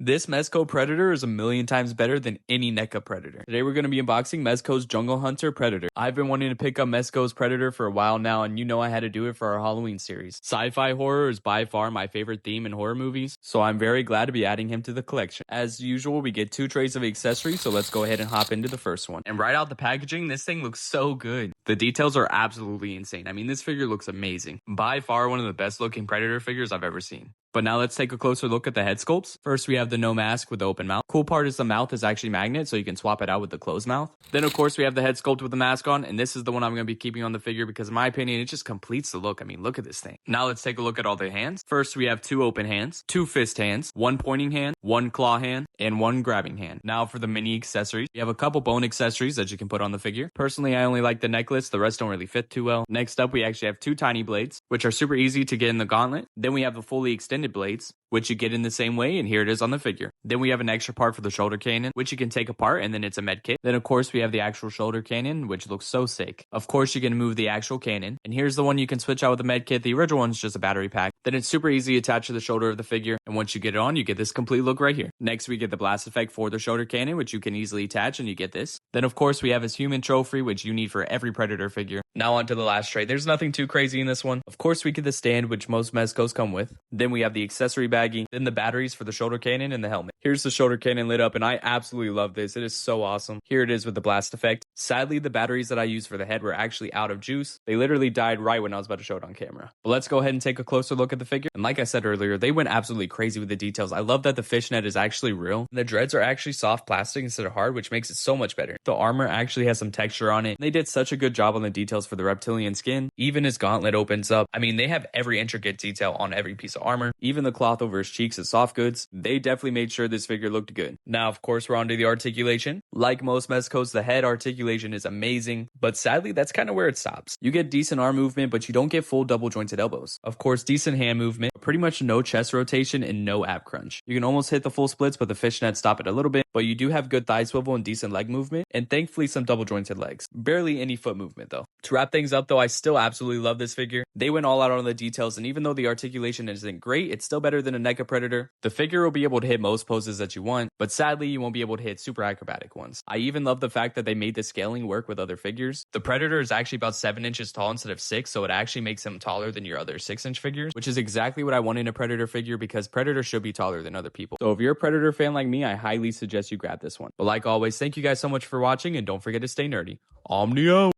This Mezco Predator is a million times better than any NECA Predator. Today we're going to be unboxing Mezco's Jungle Hunter Predator. I've been wanting to pick up Mezco's Predator for a while now, and you know I had to do it for our Halloween series. Sci-fi horror is by far my favorite theme in horror movies, so I'm very glad to be adding him to the collection. As usual, we get 2 trays of accessories, so let's go ahead and hop into the first one. And right out the packaging, this thing looks so good. The details are absolutely insane. I mean, this figure looks amazing. By far one of the best looking Predator figures I've ever seen. But now let's take a closer look at the head sculpts. First, we have the no mask with the open mouth. Cool part is the mouth is actually magnet, so you can swap it out with the closed mouth. Then, of course, we have the head sculpt with the mask on, and this is the one I'm going to be keeping on the figure because, in my opinion, it just completes the look. I mean, look at this thing. Now let's take a look at all the hands. First, we have 2 open hands, 2 fist hands, 1 pointing hand, 1 claw hand, and 1 grabbing hand. Now for the mini accessories, you have a couple bone accessories that you can put on the figure. Personally, I only like the necklace. The rest don't really fit too well. Next up, we actually have 2 tiny blades, which are super easy to get in the gauntlet. Then we have the fully extended blades, which you get in the same way, and here it is on the figure. Then we have an extra part for the shoulder cannon, which you can take apart, and then it's a med kit. Then, of course, we have the actual shoulder cannon, which looks so sick. Of course, you can move the actual cannon, and here's the one you can switch out with the med kit. The original one's just a battery pack. Then it's super easy to attach to the shoulder of the figure, and once you get it on, you get this complete look right here. Next, we get the blast effect for the shoulder cannon, which you can easily attach, and you get this. Then, of course, we have his human trophy, which you need for every Predator figure. Now on to the last tray. There's nothing too crazy in this one. Of course, we get the stand, which most Mezcos come with. Then we have the accessory baggie, then the batteries for the shoulder cannon and the helmet. Here's the shoulder cannon lit up, and I absolutely love this. It is so awesome. Here it is with the blast effect. Sadly, the batteries that I used for the head were actually out of juice. They literally died right when I was about to show it on camera. But let's go ahead and take a closer look at the figure. And like I said earlier, they went absolutely crazy with the details. I love that the fishnet is actually real. And the dreads are actually soft plastic instead of hard, which makes it so much better. The armor actually has some texture on it. They did such a good job on the details for the reptilian skin. Even his gauntlet opens up. I mean, they have every intricate detail on every piece of armor. Even the cloth over his cheeks is soft goods. They definitely made sure this figure looked good. Now, of course, we're on to the articulation. Like most Mezcos, the head articulation is amazing, but sadly, that's kind of where it stops. You get decent arm movement, but you don't get full double jointed elbows. Of course, decent hand movement, pretty much no chest rotation and no ab crunch. You can almost hit the full splits, but the fishnet stop it a little bit, but you do have good thigh swivel and decent leg movement, and thankfully some double jointed legs. Barely any foot movement though. To wrap things up though, I still absolutely love this figure. They went all out on the details, and even though the articulation isn't great, it's still better than a NECA Predator. The figure will be able to hit most poses that you want, but sadly you won't be able to hit super acrobatic ones. I even love the fact that they made the scaling work with other figures. The Predator is actually about 7 inches tall instead of 6, so it actually makes him taller than your other 6-inch figures, which is exactly what I want in a Predator figure because Predator should be taller than other people. So if you're a Predator fan like me, I highly suggest you grab this one. But like always, thank you guys so much for watching, and don't forget to stay nerdy. Omni out!